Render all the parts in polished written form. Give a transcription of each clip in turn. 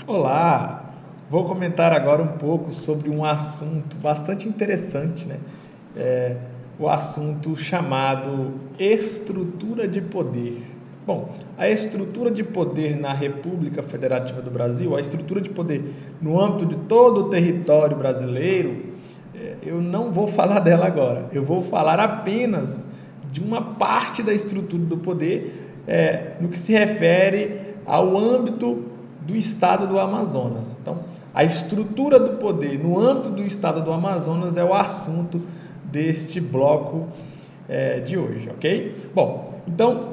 Olá! Vou comentar agora um pouco sobre um assunto bastante interessante, né? O assunto chamado estrutura de poder. Bom, a estrutura de poder na República Federativa do Brasil, a estrutura de poder no âmbito de todo o território brasileiro, eu não vou falar dela agora. Eu vou falar apenas de uma parte da estrutura do poder, no que se refere ao âmbito do estado do Amazonas. Então, a estrutura do poder no âmbito do estado do Amazonas é o assunto deste bloco de hoje, ok? Bom, então,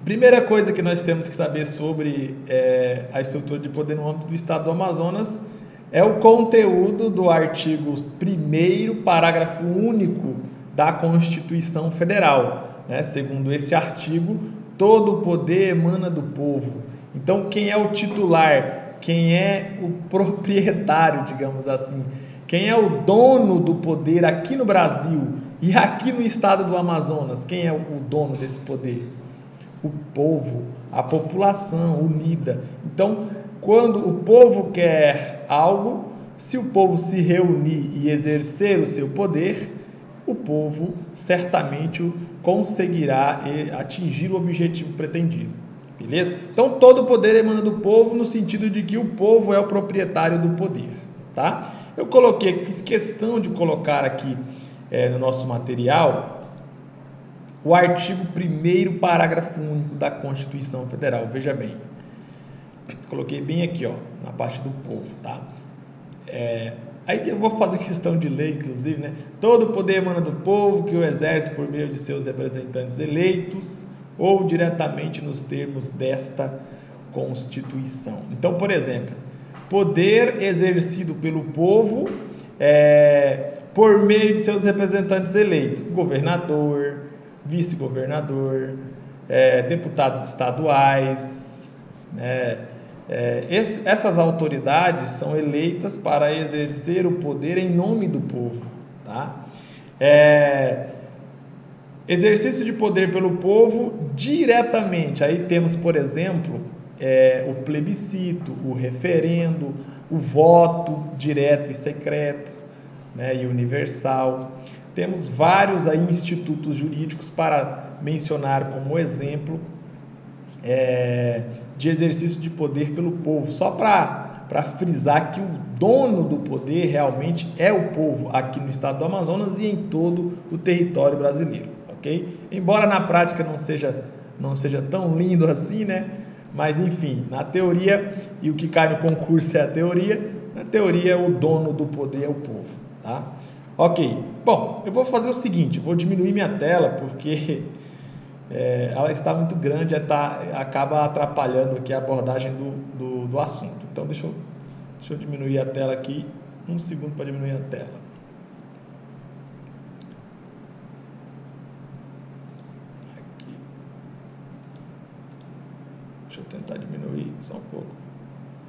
primeira coisa que nós temos que saber sobre a estrutura de poder no âmbito do estado do Amazonas é o conteúdo do artigo 1º, parágrafo único da Constituição Federal, né? Segundo esse artigo, todo o poder emana do povo. Então, quem é o titular, quem é o proprietário, digamos assim, quem é o dono do poder aqui no Brasil e aqui no estado do Amazonas, quem é o dono desse poder? O povo, a população unida. Então, quando o povo quer algo, se o povo se reunir e exercer o seu poder, o povo certamente conseguirá atingir o objetivo pretendido. Beleza? Então, todo o poder emana do povo no sentido de que o povo é o proprietário do poder, tá? Eu fiz questão de colocar aqui no nosso material o artigo 1º, parágrafo único da Constituição Federal. Veja bem, coloquei bem aqui, ó, na parte do povo, tá? Aí eu vou fazer questão de ler, inclusive, né? Todo o poder emana do povo, que o exerce por meio de seus representantes eleitos ou diretamente nos termos desta Constituição. Então, por exemplo, poder exercido pelo povo por meio de seus representantes eleitos, governador, vice-governador, deputados estaduais, né? Essas autoridades são eleitas para exercer o poder em nome do povo, tá? Exercício de poder pelo povo diretamente. Aí temos, por exemplo, o plebiscito, o referendo, o voto direto e secreto, né, e universal. Temos vários aí institutos jurídicos para mencionar como exemplo de exercício de poder pelo povo, só para frisar que o dono do poder realmente é o povo aqui no estado do Amazonas e em todo o território brasileiro, ok? Embora na prática não seja tão lindo assim, né? Mas enfim, na teoria, e o que cai no concurso é a teoria, na teoria o dono do poder é o povo, tá? Ok, bom, eu vou fazer o seguinte, vou diminuir minha tela porque ela está muito grande, acaba atrapalhando aqui a abordagem do assunto. Então deixa eu diminuir a tela aqui, 1 segundo para diminuir a tela. Aqui. Deixa eu tentar diminuir só um pouco.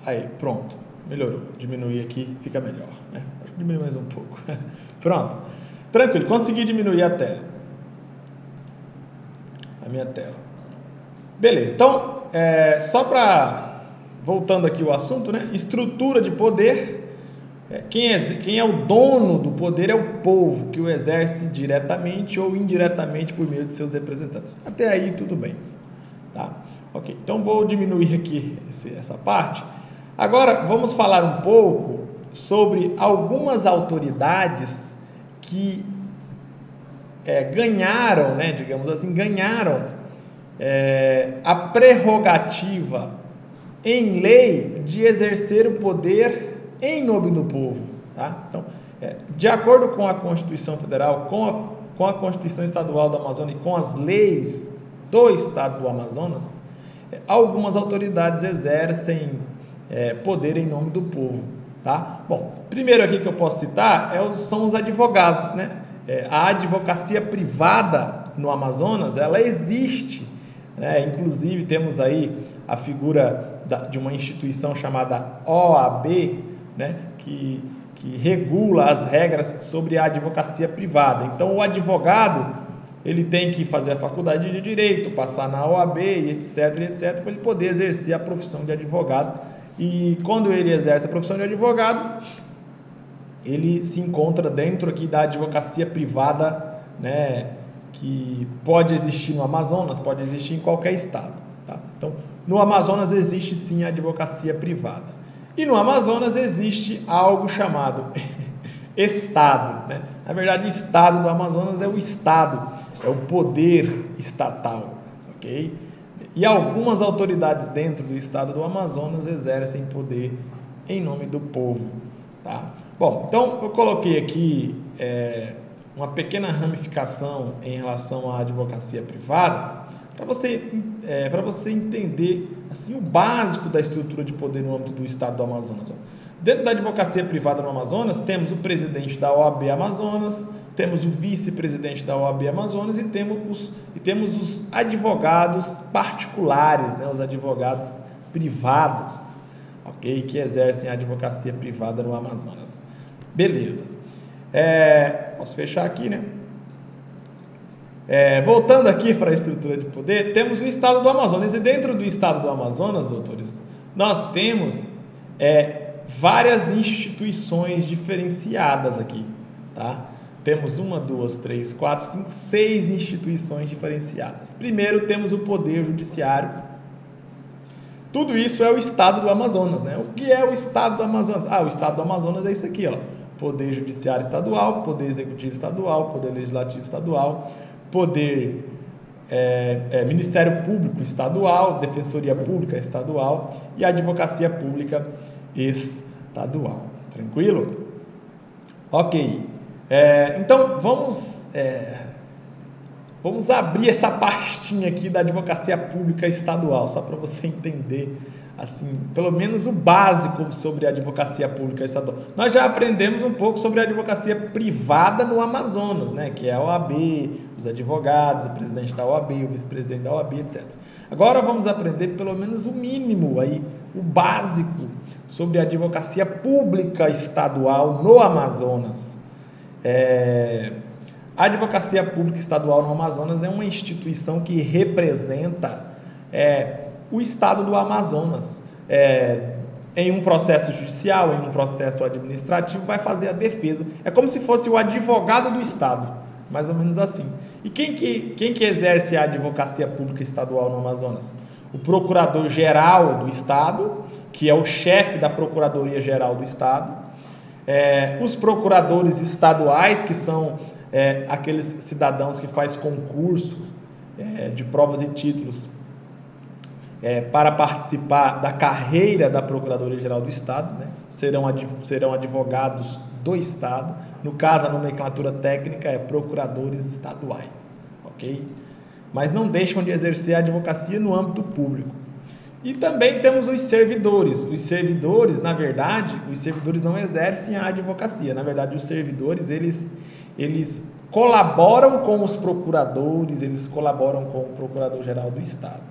Aí, pronto, melhorou. Diminuir aqui fica melhor, né? Acho que diminuir mais um pouco. Pronto, tranquilo, consegui diminuir a tela. A minha tela. Beleza, então, voltando aqui ao assunto, né? Estrutura de poder, quem é o dono do poder é o povo, que o exerce diretamente ou indiretamente por meio de seus representantes. Até aí tudo bem, tá? Ok, então vou diminuir aqui essa parte. Agora vamos falar um pouco sobre algumas autoridades que ganharam, né, digamos assim, a prerrogativa em lei de exercer o poder em nome do povo, tá? Então, de acordo com a Constituição Federal, com a Constituição Estadual do Amazonas e com as leis do Estado do Amazonas, algumas autoridades exercem poder em nome do povo, tá? Bom, primeiro aqui que eu posso citar são os advogados, né? A advocacia privada no Amazonas, ela existe, né? Inclusive temos aí a figura de uma instituição chamada OAB, né? que regula as regras sobre a advocacia privada. Então o advogado ele tem que fazer a faculdade de Direito, passar na OAB, etc, para ele poder exercer a profissão de advogado e quando ele exerce a profissão de advogado, ele se encontra dentro aqui da advocacia privada, né, que pode existir no Amazonas, pode existir em qualquer estado. Tá? Então, no Amazonas existe sim a advocacia privada. E no Amazonas existe algo chamado Estado. Né? Na verdade, o Estado do Amazonas é o Estado, é o poder estatal. Okay? E algumas autoridades dentro do Estado do Amazonas exercem poder em nome do povo. Tá? Bom, então eu coloquei aqui uma pequena ramificação em relação à advocacia privada para você entender assim, o básico da estrutura de poder no âmbito do Estado do Amazonas. Ó. Dentro da advocacia privada no Amazonas, temos o presidente da OAB Amazonas, temos o vice-presidente da OAB Amazonas e temos os advogados particulares, né, os advogados privados, okay, que exercem a advocacia privada no Amazonas. Beleza. Posso fechar aqui, né? Voltando aqui para a estrutura de poder, temos o Estado do Amazonas. E dentro do Estado do Amazonas, doutores, nós temos várias instituições diferenciadas aqui, tá? Temos 1, 2, 3, 4, 5, 6 instituições diferenciadas. Primeiro, temos o Poder Judiciário. Tudo isso é o Estado do Amazonas, né? O que é o Estado do Amazonas? O Estado do Amazonas é isso aqui, ó. Poder Judiciário Estadual, Poder Executivo Estadual, Poder Legislativo Estadual, Poder Ministério Público Estadual, Defensoria Pública Estadual e Advocacia Pública Estadual. Tranquilo? Ok. Então, vamos abrir essa pastinha aqui da Advocacia Pública Estadual, só para você entender, assim, pelo menos o básico sobre a Advocacia Pública Estadual. Nós já aprendemos um pouco sobre a advocacia privada no Amazonas, né, que é a OAB, os advogados, o presidente da OAB, o vice-presidente da OAB, etc. Agora vamos aprender pelo menos o mínimo aí, o básico sobre a Advocacia Pública Estadual no Amazonas. A Advocacia Pública Estadual no Amazonas é uma instituição que representa o Estado do Amazonas. Em um processo judicial, em um processo administrativo, vai fazer a defesa. É como se fosse o advogado do Estado, mais ou menos assim. E quem que exerce a Advocacia Pública Estadual no Amazonas? O Procurador-Geral do Estado, que é o chefe da Procuradoria-Geral do Estado, os procuradores estaduais, que são aqueles cidadãos que fazem concurso de provas e títulos para participar da carreira da Procuradoria-Geral do Estado, né? serão advogados do Estado. No caso, a nomenclatura técnica é procuradores estaduais, ok? Mas não deixam de exercer a advocacia no âmbito público. E também temos os servidores. Os servidores, na verdade, não exercem a advocacia. Na verdade, os servidores, eles colaboram com os procuradores, eles colaboram com o Procurador-Geral do Estado.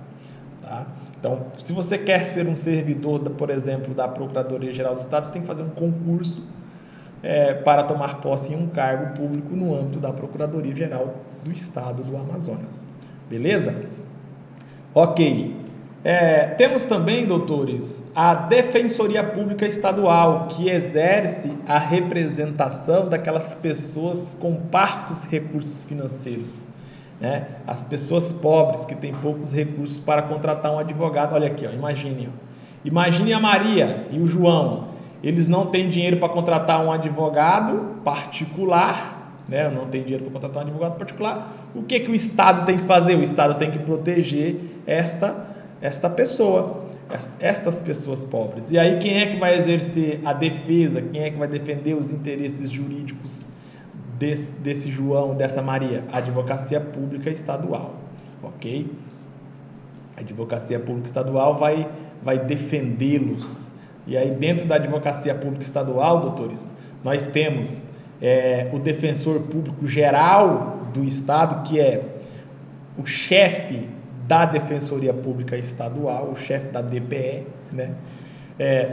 Tá? Então, se você quer ser um servidor, por exemplo, da Procuradoria-Geral do Estado, você tem que fazer um concurso para tomar posse em um cargo público no âmbito da Procuradoria-Geral do Estado do Amazonas. Beleza? Ok. Temos também, doutores, a Defensoria Pública Estadual, que exerce a representação daquelas pessoas com parcos recursos financeiros, né? As pessoas pobres que têm poucos recursos para contratar um advogado. Olha aqui, ó, imagine a Maria e o João. Eles não têm dinheiro para contratar um advogado particular, né? Não tem dinheiro para contratar um advogado particular. O que o Estado tem que fazer? O Estado tem que proteger esta pessoa, estas pessoas pobres. E aí quem é que vai exercer a defesa? Quem é que vai defender os interesses jurídicos desse João, dessa Maria? A Advocacia Pública Estadual, ok? A Advocacia Pública Estadual vai defendê-los. E aí dentro da Advocacia Pública Estadual, doutores, nós temos o Defensor Público Geral do Estado, que é o chefe da Defensoria Pública Estadual, o chefe da DPE, né?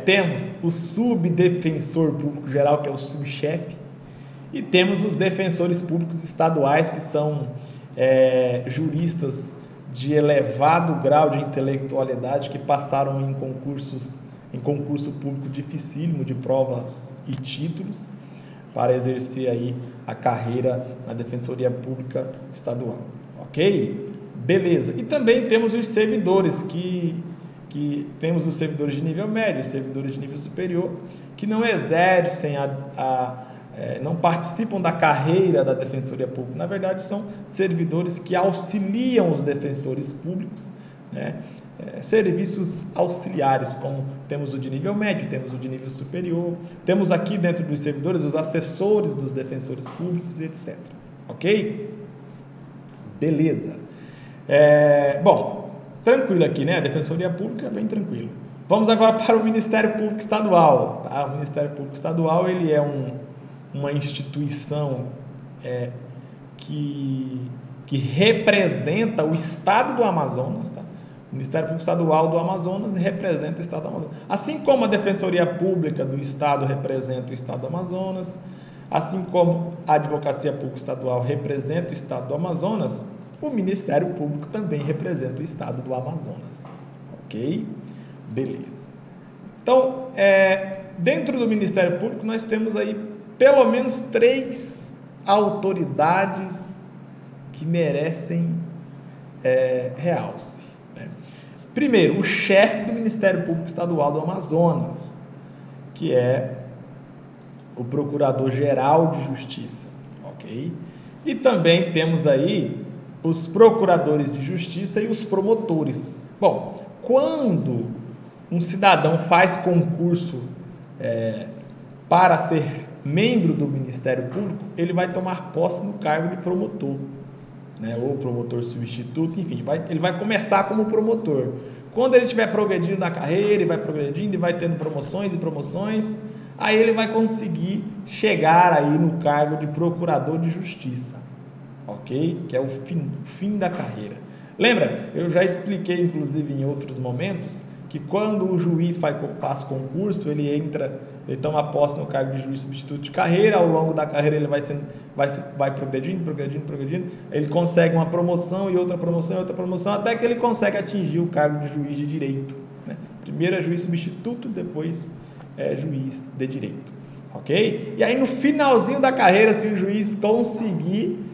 Temos o Subdefensor Público Geral, que é o subchefe, e temos os defensores públicos estaduais, que são juristas de elevado grau de intelectualidade, que passaram em concursos em concurso público dificílimo de provas e títulos para exercer aí a carreira na Defensoria Pública Estadual, ok? Beleza. E também temos os servidores que temos os servidores de nível médio, os servidores de nível superior, que não exercem não participam da carreira da Defensoria Pública. Na verdade, são servidores que auxiliam os defensores públicos, né? Serviços auxiliares, como temos o de nível médio, temos o de nível superior, temos aqui dentro dos servidores os assessores dos defensores públicos e etc. Ok? Beleza. Bom, tranquilo aqui, né? A Defensoria Pública é bem tranquilo. Vamos agora para o Ministério Público Estadual. Tá? O Ministério Público Estadual ele é uma instituição que representa o Estado do Amazonas, tá? O Ministério Público Estadual do Amazonas representa o Estado do Amazonas. Assim como a Defensoria Pública do Estado representa o Estado do Amazonas, assim como a Advocacia Pública Estadual representa o Estado do Amazonas, o Ministério Público também representa o Estado do Amazonas. Ok? Beleza. Então, dentro do Ministério Público, nós temos aí pelo menos 3 autoridades que merecem realce. Primeiro, o chefe do Ministério Público Estadual do Amazonas, que é o Procurador-Geral de Justiça, ok? E também temos aí os procuradores de justiça e os promotores. Bom, quando um cidadão faz concurso para ser membro do Ministério Público, ele vai tomar posse no cargo de promotor, né, ou promotor substituto, enfim, ele vai começar como promotor. Quando ele estiver progredindo na carreira, ele vai progredindo e vai tendo promoções e promoções, aí ele vai conseguir chegar aí no cargo de procurador de justiça, ok? Que é o fim da carreira. Lembra? Eu já expliquei, inclusive, em outros momentos, que quando o juiz faz concurso, ele toma posse no cargo de juiz substituto de carreira. Ao longo da carreira ele vai progredindo, ele consegue uma promoção e outra promoção, até que ele consegue atingir o cargo de juiz de direito, né? Primeiro é juiz substituto, depois é juiz de direito, ok? E aí no finalzinho da carreira, se o juiz conseguir,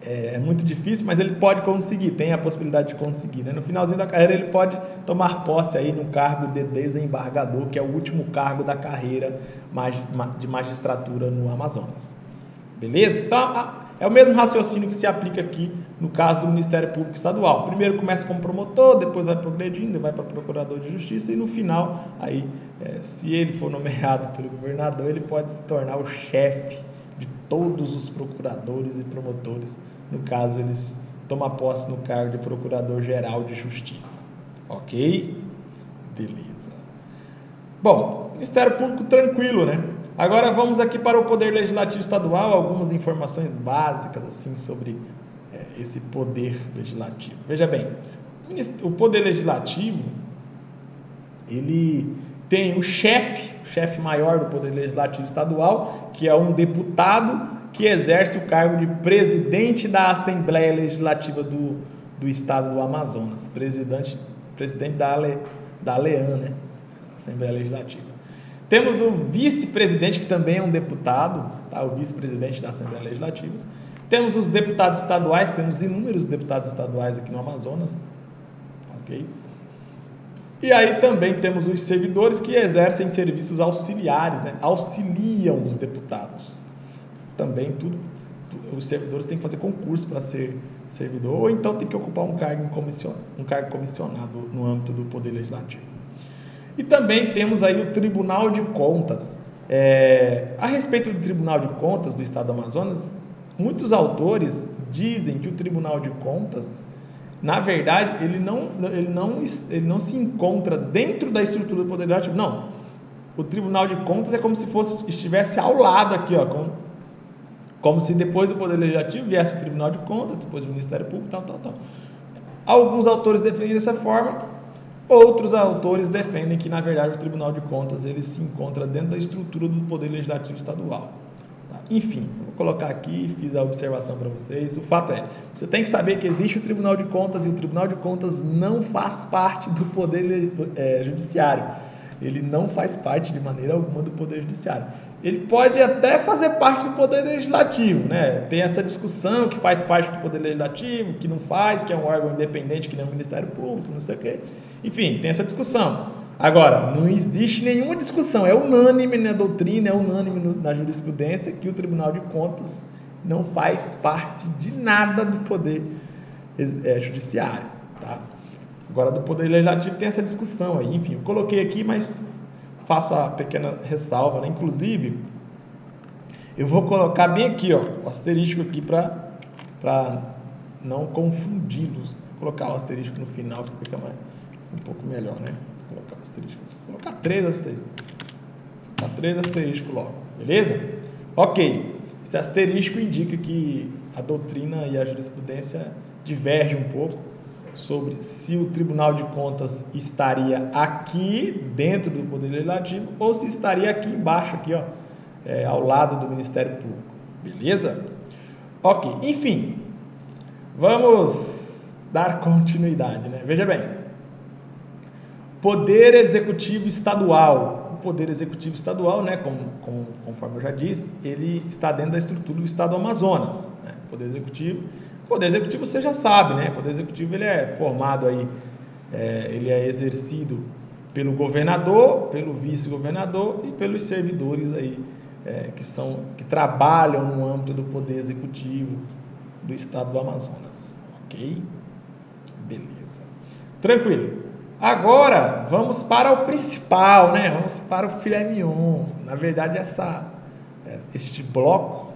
é muito difícil, mas ele pode conseguir, tem a possibilidade de conseguir, né? No finalzinho da carreira ele pode tomar posse aí no cargo de desembargador, que é o último cargo da carreira de magistratura no Amazonas. Beleza? Então, é o mesmo raciocínio que se aplica aqui no caso do Ministério Público Estadual. Primeiro começa como promotor, depois vai progredindo, vai para procurador de justiça e no final, aí, se ele for nomeado pelo governador, ele pode se tornar o chefe de todos os procuradores e promotores, no caso eles tomam posse no cargo de Procurador-Geral de Justiça. Ok? Beleza. Bom, Ministério Público tranquilo, né? Agora vamos aqui para o Poder Legislativo Estadual, algumas informações básicas assim sobre esse Poder Legislativo. Veja bem, o Poder Legislativo, ele tem o chefe maior do Poder Legislativo Estadual, que é um deputado que exerce o cargo de presidente da Assembleia Legislativa do Estado do Amazonas, presidente da ALEAN, né? Assembleia Legislativa. Temos o vice-presidente, que também é um deputado, tá? O vice-presidente da Assembleia Legislativa. Temos os deputados estaduais, temos inúmeros deputados estaduais aqui no Amazonas, ok? E aí também temos os servidores que exercem serviços auxiliares, né? Auxiliam os deputados. Também os servidores têm que fazer concurso para ser servidor, ou então tem que ocupar um cargo comissionado no âmbito do Poder Legislativo. E também temos aí o Tribunal de Contas. A respeito do Tribunal de Contas do Estado do Amazonas, muitos autores dizem que o Tribunal de Contas, na verdade, ele não se encontra dentro da estrutura do Poder Legislativo. Não. O Tribunal de Contas é como se estivesse ao lado aqui, ó, como se depois do Poder Legislativo viesse o Tribunal de Contas, depois o Ministério Público, tal. Alguns autores defendem dessa forma, outros autores defendem que, na verdade, o Tribunal de Contas ele se encontra dentro da estrutura do Poder Legislativo Estadual. Tá? Enfim, colocar aqui, fiz a observação para vocês. O fato é, você tem que saber que existe o Tribunal de Contas e o Tribunal de Contas não faz parte do Poder Judiciário. Ele não faz parte de maneira alguma do Poder Judiciário. Ele pode até fazer parte do Poder Legislativo, né? Tem essa discussão que faz parte do Poder Legislativo, que não faz, que é um órgão independente, que nem o Ministério Público, não sei o quê. Enfim, tem essa discussão. Agora, não existe nenhuma discussão, é unânime na doutrina, é unânime na jurisprudência que o Tribunal de Contas não faz parte de nada do Poder Judiciário, tá? Agora, do Poder Legislativo tem essa discussão aí, enfim, eu coloquei aqui, mas faço a pequena ressalva, né? Inclusive, eu vou colocar bem aqui, ó, o asterisco aqui para não confundi-los. Vou colocar o asterisco no final que fica um pouco melhor, né? Vou colocar o asterisco aqui. Vou colocar 3 asteriscos. Vou colocar 3 asteriscos logo, beleza? Ok. Esse asterisco indica que a doutrina e a jurisprudência divergem um pouco sobre se o Tribunal de Contas estaria aqui dentro do Poder Legislativo ou se estaria aqui embaixo, aqui, ó, ao lado do Ministério Público, beleza? Ok, enfim, vamos dar continuidade, né? Veja bem, Poder Executivo Estadual. O Poder Executivo Estadual, né, conforme eu já disse, ele está dentro da estrutura do Estado do Amazonas, né? Poder Executivo você já sabe, né? O Poder Executivo ele é formado aí, ele é exercido pelo governador, pelo vice-governador e pelos servidores aí que trabalham no âmbito do Poder Executivo do Estado do Amazonas, ok? Beleza, tranquilo. Agora vamos para o principal, né? Vamos para o filé mignon. Na verdade, este bloco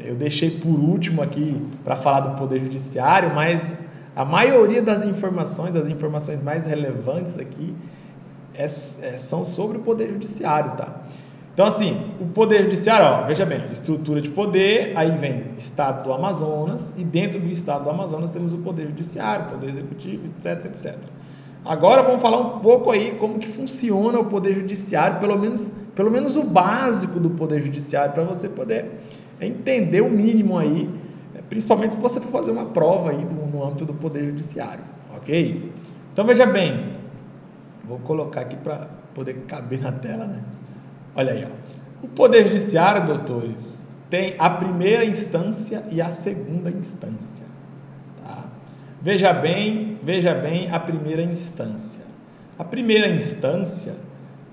eu deixei por último aqui para falar do Poder Judiciário, mas a maioria das informações, as informações mais relevantes aqui, são sobre o Poder Judiciário, tá? Então, assim, o Poder Judiciário, ó, veja bem, estrutura de poder, aí vem Estado do Amazonas, e dentro do Estado do Amazonas temos o Poder Judiciário, Poder Executivo, etc, etc. Agora vamos falar um pouco aí como que funciona o Poder Judiciário, pelo menos o básico do Poder Judiciário, para você poder entender o mínimo aí, principalmente se você for fazer uma prova aí no âmbito do Poder Judiciário, ok? Então veja bem, vou colocar aqui para poder caber na tela, né? Olha aí, ó. O Poder Judiciário, doutores, tem a primeira instância e a segunda instância, tá? Veja bem a primeira instância. A primeira instância,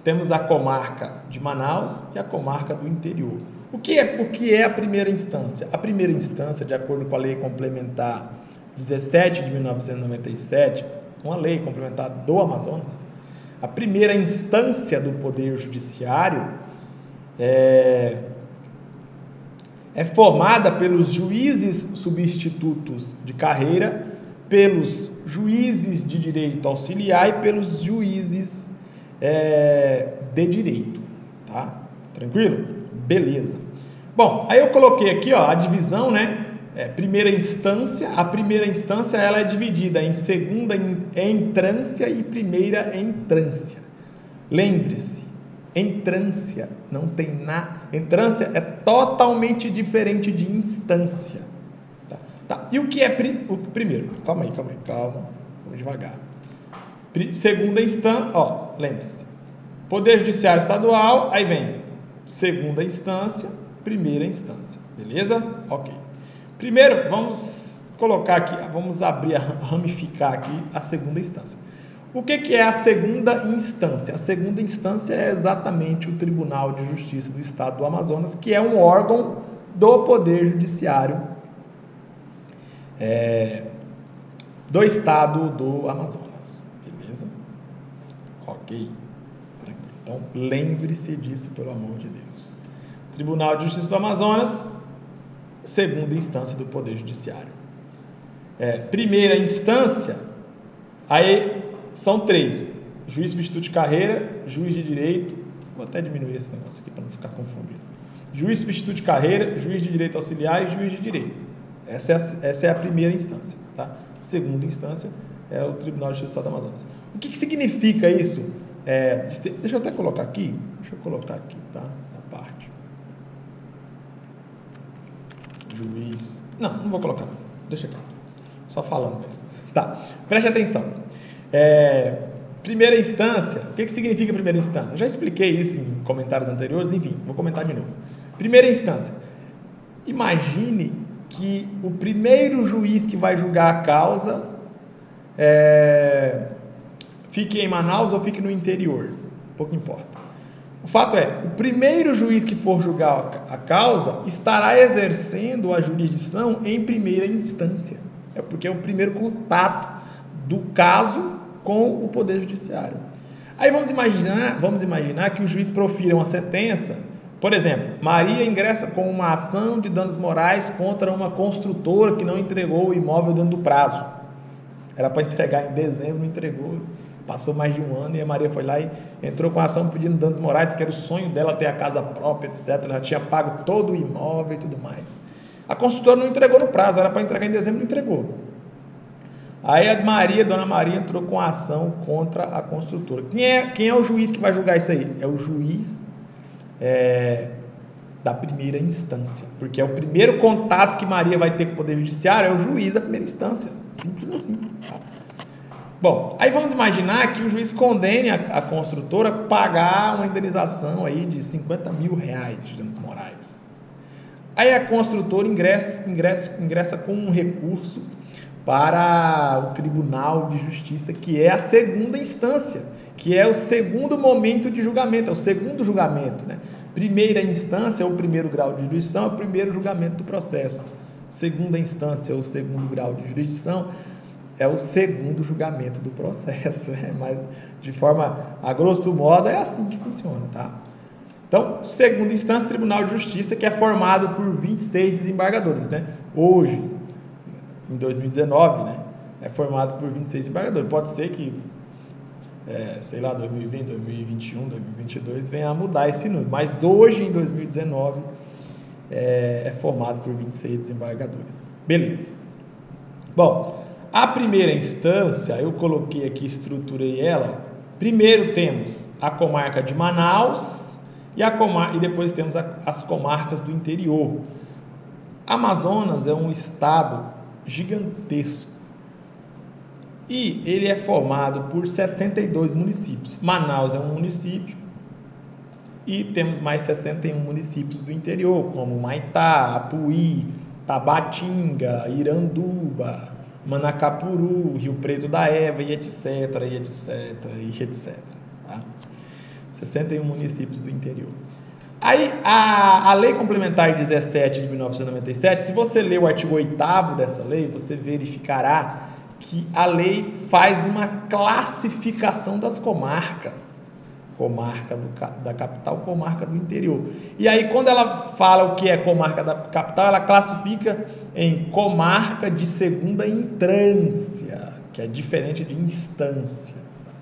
temos a comarca de Manaus e a comarca do interior. O que é a primeira instância? A primeira instância, de acordo com a Lei Complementar 17 de 1997, uma lei complementar do Amazonas, a primeira instância do Poder Judiciário é formada pelos juízes substitutos de carreira, pelos juízes de direito auxiliar e pelos juízes de direito, tá? Tranquilo? Beleza. Bom, aí eu coloquei aqui, ó, a divisão, né? Primeira instância, a primeira instância ela é dividida em segunda entrância e primeira entrância. Lembre-se, entrância não tem nada. Entrância é totalmente diferente de instância. Tá. E o que é primeiro? Calma aí. Vamos devagar. Segunda instância, ó, lembre-se. Poder Judiciário Estadual, aí vem segunda instância, primeira instância. Beleza? Ok. Primeiro, vamos colocar aqui, vamos ramificar aqui a segunda instância. O que é a segunda instância? A segunda instância é exatamente o Tribunal de Justiça do Estado do Amazonas, que é um órgão do Poder Judiciário do Estado do Amazonas. Beleza? Ok. Então, lembre-se disso, pelo amor de Deus. Tribunal de Justiça do Amazonas, segunda instância do Poder Judiciário. Primeira instância, aí são 3. Juiz substituto de carreira, juiz de direito, vou até diminuir esse negócio aqui para não ficar confundido. Juiz substituto de carreira, juiz de direito auxiliar e juiz de direito. Essa é a primeira instância, tá? Segunda instância é o Tribunal de Justiça do Amazonas. O que significa isso? Deixa eu até colocar aqui, tá? Essa parte. juiz... Não vou colocar, deixa aqui. Só falando mesmo. Tá, preste atenção. Primeira instância, o que significa primeira instância? Eu já expliquei isso em comentários anteriores, enfim, vou comentar de novo. Primeira instância, imagine que o primeiro juiz que vai julgar a causa fique em Manaus ou fique no interior, pouco importa. O fato é, o primeiro juiz que for julgar a causa estará exercendo a jurisdição em primeira instância. É porque é o primeiro contato do caso com o Poder Judiciário. Aí vamos imaginar que o juiz profira uma sentença. Por exemplo, Maria ingressa com uma ação de danos morais contra uma construtora que não entregou o imóvel dentro do prazo. Era para entregar em dezembro, não entregou. Passou mais de um ano e a Maria foi lá e entrou com a ação pedindo danos morais, porque era o sonho dela ter a casa própria, etc. Ela tinha pago todo o imóvel e tudo mais. A construtora não entregou no prazo, era para entregar em dezembro, não entregou. Aí a Dona Maria entrou com a ação contra a construtora. Quem é o juiz que vai julgar isso aí? É o juiz da primeira instância, porque é o primeiro contato que Maria vai ter com o Poder Judiciário, é o juiz da primeira instância. Simples assim. Tá? Bom, aí vamos imaginar que o juiz condene a construtora a pagar uma indenização aí de R$50 mil de danos morais. Aí a construtora ingressa com um recurso para o Tribunal de Justiça, que é a segunda instância, que é o segundo momento de julgamento, é o segundo julgamento, né? Primeira instância é o primeiro grau de jurisdição, é o primeiro julgamento do processo. Segunda instância é o segundo grau de jurisdição, é o segundo julgamento do processo, né? Mas de forma, a grosso modo, é assim que funciona, tá? Então, segunda instância, Tribunal de Justiça, que é formado por 26 desembargadores, né? Hoje, em 2019, né? É formado por 26 desembargadores. Pode ser que, 2020, 2021, 2022 venha a mudar esse número, mas hoje, em 2019, é formado por 26 desembargadores. Beleza. Bom, a primeira instância, eu coloquei aqui, estruturei ela. Primeiro temos a comarca de Manaus e depois temos as comarcas do interior. Amazonas é um estado gigantesco e ele é formado por 62 municípios. Manaus é um município e temos mais 61 municípios do interior, como Maitá, Apuí, Tabatinga, Iranduba, Manacapuru, Rio Preto da Eva, e etc, e etc, e etc. Tá? 61 municípios do interior. Aí, a Lei Complementar 17 de 1997, se você ler o artigo 8º dessa lei, você verificará que a lei faz uma classificação das comarcas. Comarca da capital, comarca do interior. E aí, quando ela fala o que é comarca da capital, ela classifica em comarca de segunda entrância, que é diferente de instância.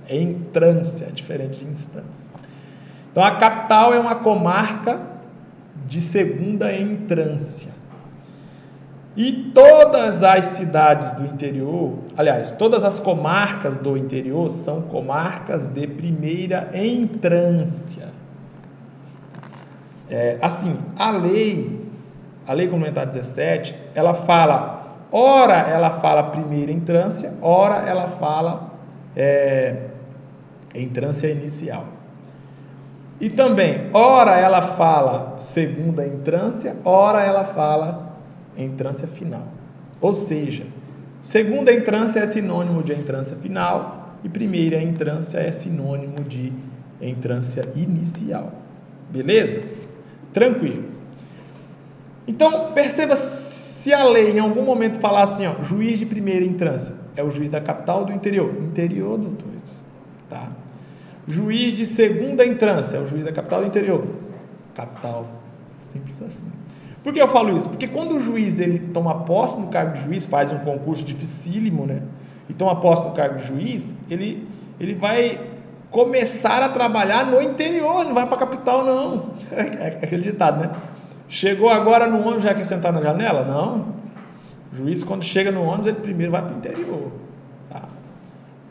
Entrância é diferente de instância. Então, a capital é uma comarca de segunda entrância. E todas as cidades do interior, aliás, todas as comarcas do interior são comarcas de primeira entrância. Assim, a lei complementar 17, ela fala, ora ela fala primeira entrância, ora ela fala entrância inicial. E também, ora ela fala segunda entrância, ora ela fala entrância final. Ou seja, segunda entrância é sinônimo de entrância final e primeira entrância é sinônimo de entrância inicial. Beleza? Tranquilo. Então, perceba, se a lei em algum momento falar assim, ó, juiz de primeira entrância, é o juiz da capital ou do interior? Interior, doutores. Tá? Juiz de segunda entrância, é o juiz da capital ou do interior? Capital. Simples assim. Por que eu falo isso? Porque quando o juiz ele toma posse no cargo de juiz, faz um concurso dificílimo, né? E toma posse no cargo de juiz, ele vai começar a trabalhar no interior, não vai para a capital, não. É aquele ditado, né? Chegou agora no ônibus, já quer sentar na janela? Não. O juiz, quando chega no ônibus, ele primeiro vai para o interior. Tá?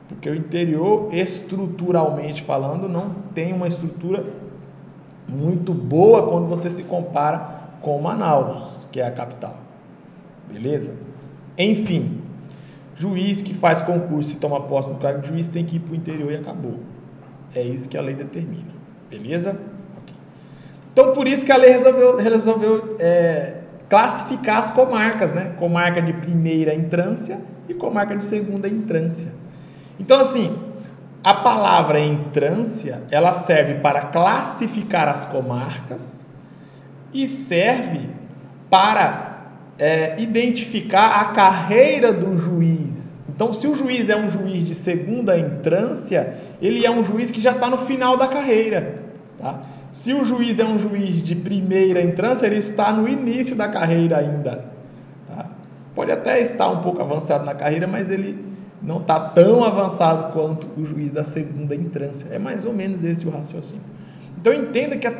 Porque o interior, estruturalmente falando, não tem uma estrutura muito boa quando você se compara com Manaus, que é a capital. Beleza? Enfim, juiz que faz concurso e toma posse no cargo de juiz tem que ir para o interior e acabou. É isso que a lei determina. Beleza? Okay. Então, por isso que a lei resolveu classificar as comarcas, né? Comarca de primeira entrância e comarca de segunda entrância. Então, assim, a palavra entrância, ela serve para classificar as comarcas e serve para identificar a carreira do juiz. Então, se o juiz é um juiz de segunda entrância, ele é um juiz que já está no final da carreira. Tá? Se o juiz é um juiz de primeira entrância, ele está no início da carreira ainda. Tá? Pode até estar um pouco avançado na carreira, mas ele não está tão avançado quanto o juiz da segunda entrância. É mais ou menos esse o raciocínio. Então entenda que a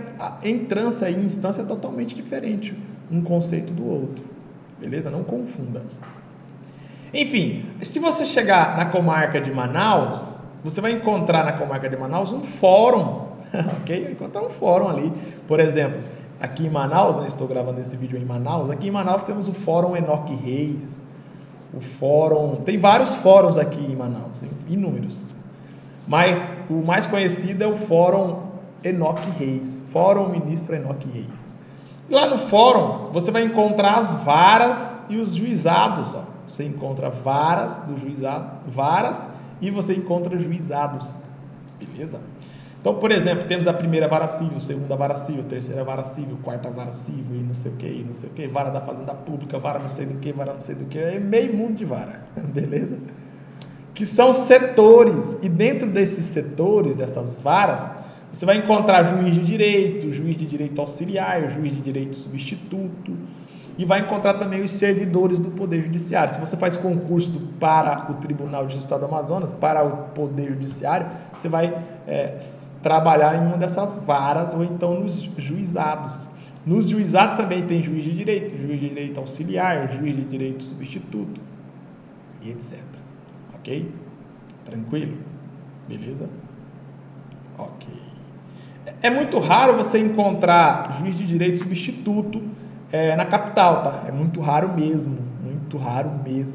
entrância e instância é totalmente diferente um conceito do outro. Beleza? Não confunda. Enfim, se você chegar na comarca de Manaus, você vai encontrar na comarca de Manaus um fórum. Ok? Vai encontrar um fórum ali. Por exemplo, aqui em Manaus, né, estou gravando esse vídeo em Manaus. Aqui em Manaus temos o Fórum Enoque Reis. O fórum, tem vários fóruns aqui em Manaus, inúmeros, mas o mais conhecido é o Fórum Enoque Reis, Fórum Ministro Enoque Reis. Lá no fórum você vai encontrar as varas e os juizados, ó. Você encontra varas do juizado, varas e você encontra juizados, beleza? Então, por exemplo, temos a primeira vara civil, segunda vara civil, terceira vara civil, quarta vara civil e não sei o que, vara da fazenda pública, vara não sei do que, vara não sei do que, é meio mundo de vara, beleza? Que são setores, e dentro desses setores, dessas varas, você vai encontrar juiz de direito auxiliar, juiz de direito substituto, e vai encontrar também os servidores do Poder Judiciário. Se você faz concurso para o Tribunal de Justiça do Amazonas, para o Poder Judiciário, você vai trabalhar em uma dessas varas ou então nos juizados. Nos juizados também tem juiz de direito auxiliar, juiz de direito substituto e etc. Ok? Tranquilo? Beleza? Ok. É muito raro você encontrar juiz de direito substituto na capital, tá? É muito raro mesmo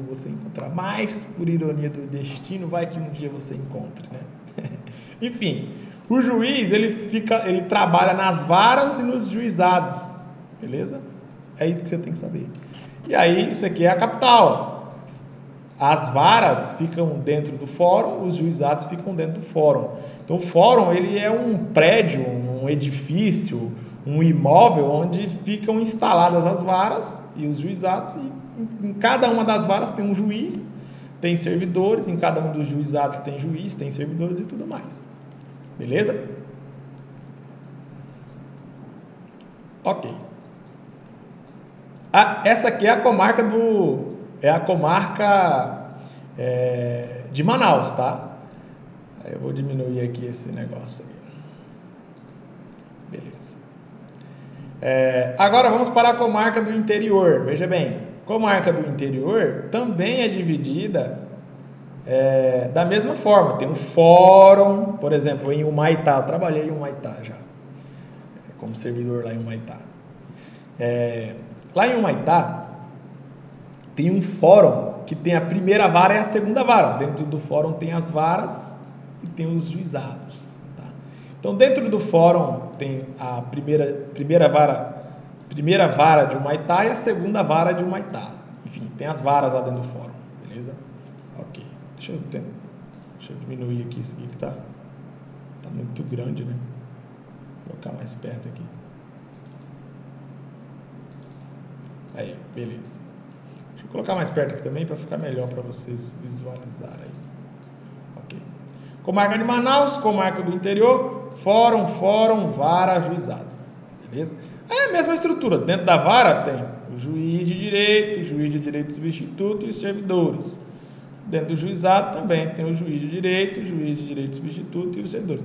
você encontrar. Mas, por ironia do destino, vai que um dia você encontre, né? Enfim, o juiz, ele trabalha nas varas e nos juizados, beleza? É isso que você tem que saber. E aí, isso aqui é a capital. As varas ficam dentro do fórum, os juizados ficam dentro do fórum. Então, o fórum, ele é um prédio, um edifício, um imóvel onde ficam instaladas as varas e os juizados, e em cada uma das varas tem um juiz, tem servidores, em cada um dos juizados tem juiz, tem servidores e tudo mais. Beleza? Ok. Essa aqui é a comarca de Manaus, tá? Aí eu vou diminuir aqui esse negócio aí. Beleza. Agora vamos para a comarca do interior. Veja bem, comarca do interior também é dividida da mesma forma. Tem um fórum, por exemplo, em Humaitá. Eu trabalhei em Humaitá já, como servidor lá em Humaitá. Lá em Humaitá tem um fórum que tem a primeira vara e a segunda vara. Dentro do fórum tem as varas e tem os juizados. Então, dentro do fórum tem a primeira vara de Humaitá e a segunda vara de Humaitá. Enfim, tem as varas lá dentro do fórum, beleza? Ok. Deixa eu diminuir aqui isso aqui que tá muito grande, né? Vou colocar mais perto aqui. Aí, beleza. Deixa eu colocar mais perto aqui também para ficar melhor para vocês visualizarem. Ok. Comarca de Manaus, comarca do interior. Fórum, vara, juizado. Beleza? É a mesma estrutura. Dentro da vara tem o juiz de direito substituto e servidores. Dentro do juizado também tem o juiz de direito substituto e os servidores.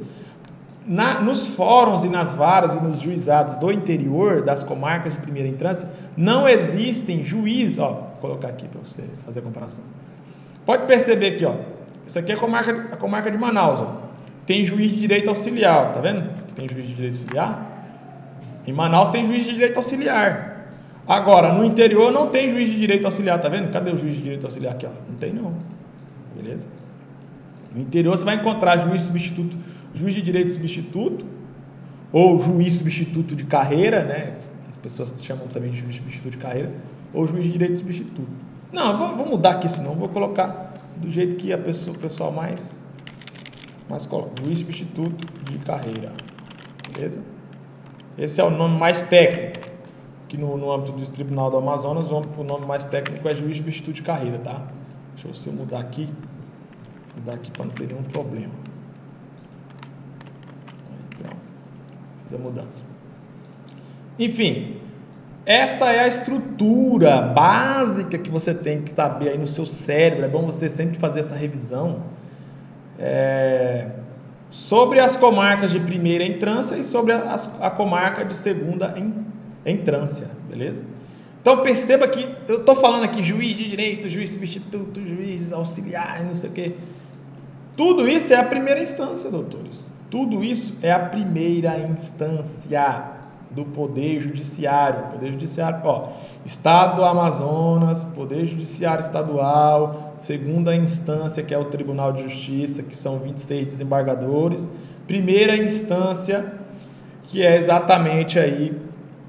Nos fóruns e nas varas e nos juizados do interior, das comarcas de primeira entrância, não existem juiz. Ó, vou colocar aqui para você fazer a comparação. Pode perceber aqui, ó. Isso aqui é a comarca de Manaus, ó. Tem juiz de direito auxiliar, tá vendo? Aqui tem juiz de direito auxiliar. Em Manaus tem juiz de direito auxiliar. Agora, no interior não tem juiz de direito auxiliar, tá vendo? Cadê o juiz de direito auxiliar aqui, ó? Não tem não. Beleza? No interior você vai encontrar juiz substituto, juiz de direito substituto, ou juiz substituto de carreira, né? As pessoas chamam também de juiz substituto de carreira, ou juiz de direito substituto. Não, eu vou mudar aqui, senão vou colocar do jeito que o pessoal mais coloca, juiz substituto de carreira. Beleza? Esse é o nome mais técnico, que no âmbito do Tribunal do Amazonas, o nome mais técnico é juiz substituto de carreira, tá? Deixa eu mudar aqui para não ter nenhum problema. Aí, pronto. Fiz a mudança. Enfim, esta é a estrutura básica que você tem que saber aí no seu cérebro. É bom você sempre fazer essa revisão sobre as comarcas de primeira entrância e sobre a comarca de segunda entrância, beleza? Então perceba que eu estou falando aqui juiz de direito, juiz substituto, juiz auxiliar, não sei o quê. Tudo isso é a primeira instância, doutores. Tudo isso é a primeira instância do Poder Judiciário. Poder Judiciário, ó, Estado do Amazonas, Poder Judiciário Estadual, segunda instância, que é o Tribunal de Justiça, que são 26 desembargadores. Primeira instância, que é exatamente aí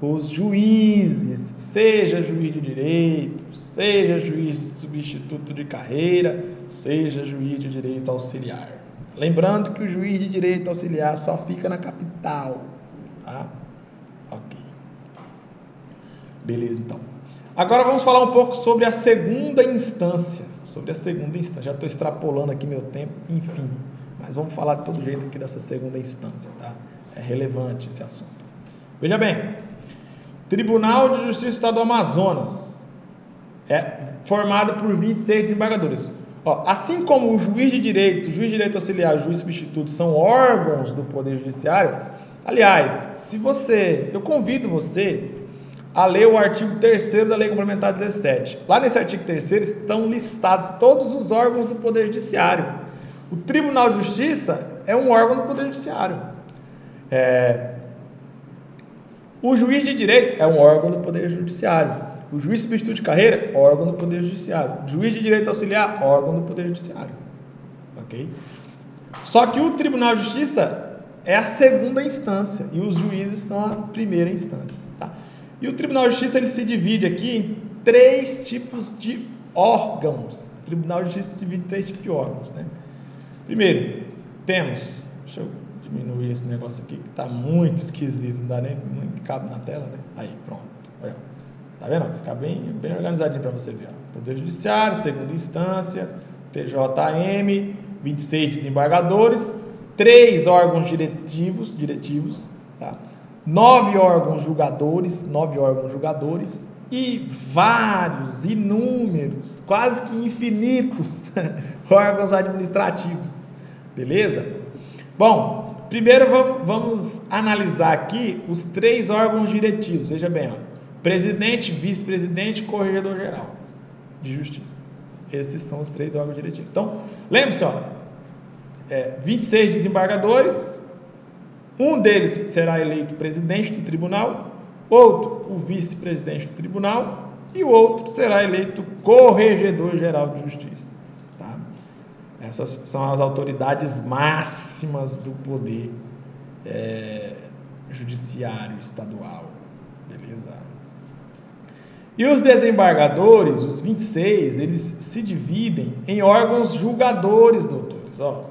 os juízes, seja juiz de direito, seja juiz substituto de carreira, seja juiz de direito auxiliar. Lembrando que o juiz de direito auxiliar só fica na capital, tá? Ok. Beleza, então. Agora vamos falar um pouco sobre a segunda instância. Já estou extrapolando aqui meu tempo, enfim. Mas vamos falar de todo jeito aqui dessa segunda instância, tá? É relevante esse assunto. Veja bem, Tribunal de Justiça do Estado do Amazonas é formado por 26 desembargadores. Ó, assim como o juiz de direito auxiliar, o juiz substituto são órgãos do Poder Judiciário. Aliás, eu convido você a ler o artigo 3º da Lei Complementar 17. Lá nesse artigo 3º estão listados todos os órgãos do Poder Judiciário. O Tribunal de Justiça é um órgão do Poder Judiciário. O juiz de direito é um órgão do Poder Judiciário. O juiz substituto de carreira, órgão do Poder Judiciário. O juiz de direito auxiliar, órgão do Poder Judiciário. Ok? Só que o Tribunal de Justiça é a segunda instância e os juízes são a primeira instância. Tá? E o Tribunal de Justiça ele se divide aqui em 3 tipos de órgãos. O Tribunal de Justiça se divide em 3 tipos de órgãos. Né? Primeiro, temos... Deixa eu diminuir esse negócio aqui que está muito esquisito, não dá nem cabe na tela, né? Aí, pronto. Olha, tá vendo? Fica bem organizadinho para você ver. Ó. Poder Judiciário, segunda instância, TJM, 26 desembargadores, 3 órgãos diretivos, tá? 9 órgãos julgadores e vários, inúmeros, quase que infinitos órgãos administrativos. Beleza? Bom, primeiro vamos analisar aqui os 3 órgãos diretivos. Veja bem, ó, presidente, vice-presidente e corregedor-geral de justiça. Esses são os 3 órgãos diretivos. Então, lembre-se, 26 desembargadores, um deles será eleito presidente do tribunal, outro o vice-presidente do tribunal e o outro será eleito corregedor-geral de justiça. Tá? Essas são as autoridades máximas do poder judiciário estadual. Beleza? E os desembargadores, os 26, eles se dividem em órgãos julgadores, doutores. Ó,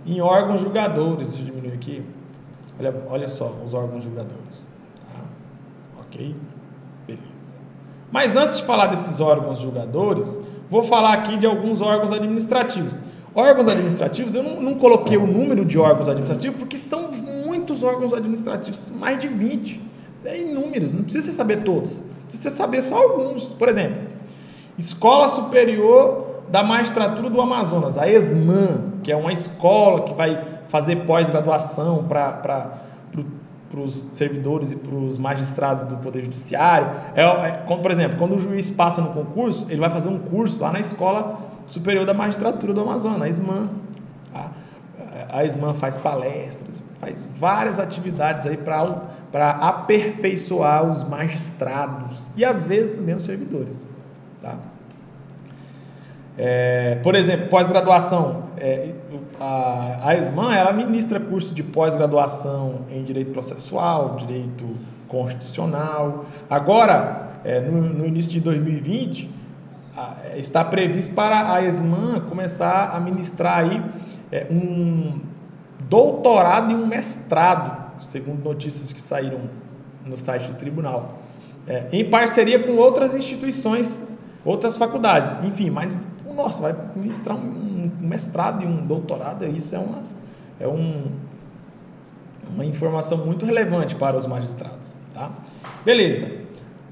em órgãos julgadores, deixa eu diminuir aqui. Olha só os órgãos julgadores. Tá? Ok? Beleza. Mas antes de falar desses órgãos julgadores, vou falar aqui de alguns órgãos administrativos. Órgãos administrativos, eu não coloquei o número de órgãos administrativos, porque são muitos órgãos administrativos, mais de 20. É inúmeros, não precisa saber todos. Precisa saber só alguns. Por exemplo, Escola Superior da Magistratura do Amazonas, a ESMAN, que é uma escola que vai fazer pós-graduação para os servidores e para os magistrados do Poder Judiciário. Como, por exemplo, quando o juiz passa no concurso, ele vai fazer um curso lá na Escola Superior da Magistratura do Amazonas, a ESMAN. Tá? A ESMAN faz palestras, faz várias atividades aí para aperfeiçoar os magistrados e às vezes também os servidores, tá? Por exemplo, pós-graduação, a ESMAN, ela ministra curso de pós-graduação em Direito Processual, Direito Constitucional. Agora, no início de 2020, está previsto para a ESMAN começar a ministrar aí um doutorado e um mestrado, segundo notícias que saíram no site do tribunal, em parceria com outras instituições, outras faculdades, enfim, mas nossa, vai ministrar um mestrado e um doutorado, isso é uma informação muito relevante para os magistrados, tá? Beleza.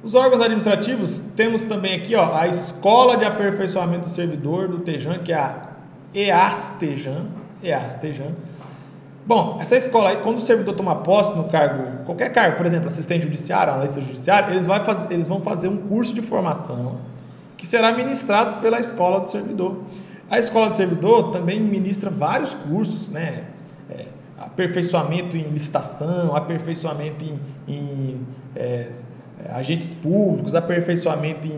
Os órgãos administrativos, temos também aqui, ó, a Escola de Aperfeiçoamento do Servidor do TEJAN, que é a EAS-TEJAN. Bom, essa escola aí, quando o servidor toma posse no cargo, qualquer cargo, por exemplo, assistente judiciário, analista judiciário, eles vão fazer um curso de formação que será ministrado pela Escola do Servidor. A Escola do Servidor também ministra vários cursos, né? Aperfeiçoamento em licitação, aperfeiçoamento em agentes públicos, aperfeiçoamento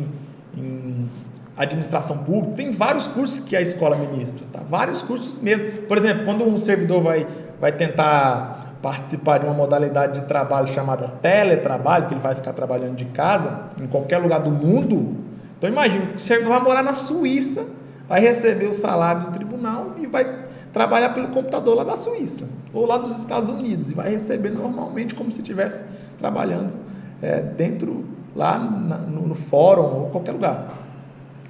em administração pública. Tem vários cursos que a escola ministra, tá? Vários cursos mesmo. Por exemplo, quando um servidor vai tentar participar de uma modalidade de trabalho chamada teletrabalho, que ele vai ficar trabalhando de casa, em qualquer lugar do mundo. Então imagina, o servidor vai morar na Suíça, vai receber o salário do tribunal e vai trabalhar pelo computador lá da Suíça, ou lá dos Estados Unidos, e vai receber normalmente como se estivesse trabalhando dentro, lá no fórum ou qualquer lugar.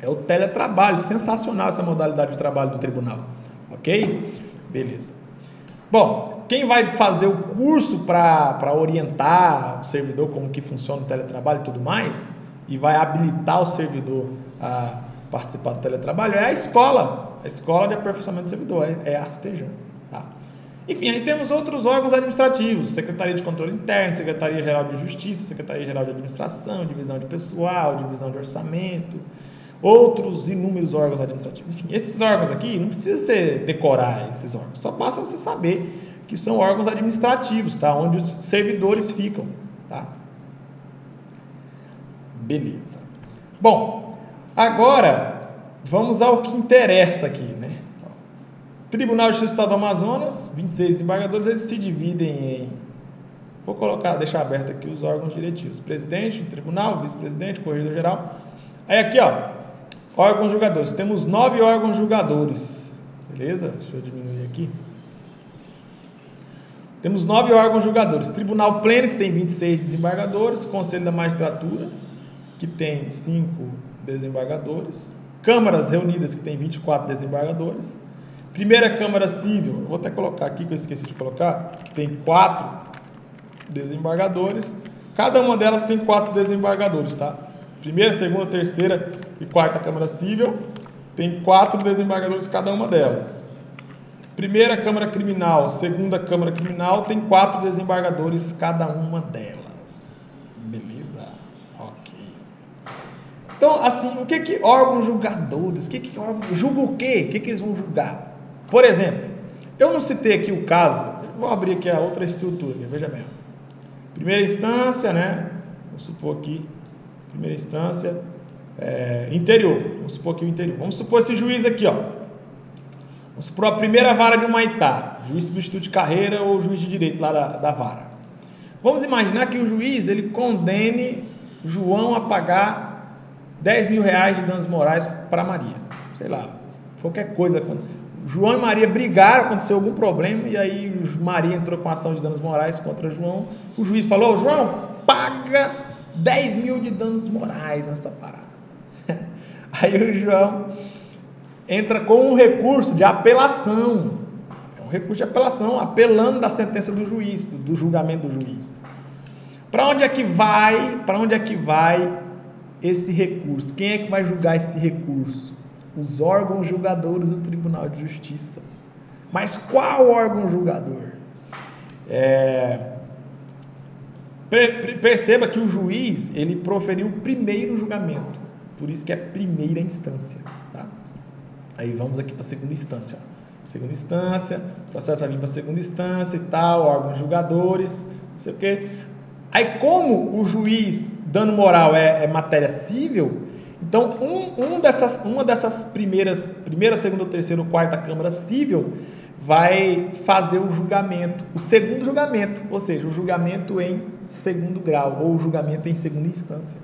É o teletrabalho, sensacional essa modalidade de trabalho do tribunal, ok? Beleza. Bom, quem vai fazer o curso para orientar o servidor como que funciona o teletrabalho e tudo mais, e vai habilitar o servidor a participar do teletrabalho, é a Escola de Aperfeiçoamento do Servidor, é a ASTEJAN, tá? Enfim, aí temos outros órgãos administrativos, Secretaria de Controle Interno, Secretaria-Geral de Justiça, Secretaria-Geral de Administração, Divisão de Pessoal, Divisão de Orçamento, outros inúmeros órgãos administrativos. Enfim, esses órgãos aqui, não precisa você decorar esses órgãos, só basta você saber que são órgãos administrativos, tá? Onde os servidores ficam, tá? Beleza. Bom, agora vamos ao que interessa aqui, né? Tribunal de Justiça do Estado do Amazonas, 26 desembargadores, eles se dividem em... Vou deixar aberto aqui os órgãos diretivos. Presidente do tribunal, vice-presidente, corregedor-geral. Aí aqui, ó, órgãos julgadores. Temos 9 órgãos julgadores. Beleza? Deixa eu diminuir aqui. Temos 9 órgãos julgadores. Tribunal Pleno, que tem 26 desembargadores. Conselho da Magistratura, que tem 5 desembargadores. Câmaras Reunidas, que tem 24 desembargadores. Primeira Câmara Civil, eu vou até colocar aqui, que eu esqueci de colocar, que tem 4 desembargadores. Cada uma delas tem 4 desembargadores, tá? Primeira, segunda, terceira e quarta Câmara Civil tem 4 desembargadores cada uma delas. Primeira Câmara Criminal, segunda Câmara Criminal tem 4 desembargadores cada uma delas. Beleza? Ok. Então, assim, o que órgãos julgadores, julga o quê? O que eles vão julgar? Por exemplo, eu não citei aqui o caso, vou abrir aqui a outra estrutura, veja bem. Primeira instância, né? Vamos supor aqui, primeira instância, interior. Vamos supor aqui o interior. Vamos supor esse juiz aqui, ó. Vamos supor a primeira vara de Humaitá, juiz substituto de carreira ou juiz de direito lá da vara. Vamos imaginar que o juiz, ele condene João a pagar 10 mil reais de danos morais para Maria. Sei lá, qualquer coisa. João e Maria brigaram, aconteceu algum problema, e aí Maria entrou com ação de danos morais contra João. O juiz falou: João, paga 10 mil de danos morais nessa parada. Aí o João entra com um recurso de apelação. É um recurso de apelação, apelando da sentença do juiz, do julgamento do juiz. Para onde é que vai esse recurso? Quem é que vai julgar esse recurso? Os órgãos julgadores do Tribunal de Justiça. Mas qual órgão julgador? Perceba que o juiz, ele proferiu o primeiro julgamento, por isso que é primeira instância, tá? Aí vamos aqui para a segunda instância. segunda instância, o processo vai vir para a segunda instância e tal, órgãos julgadores, não sei o quê. Aí, como o juiz, dano moral é matéria civil, então uma dessas primeira, segunda, terceira ou quarta Câmara Civil vai fazer o julgamento, o segundo julgamento, ou seja, o julgamento em segundo grau, ou o julgamento em segunda instância.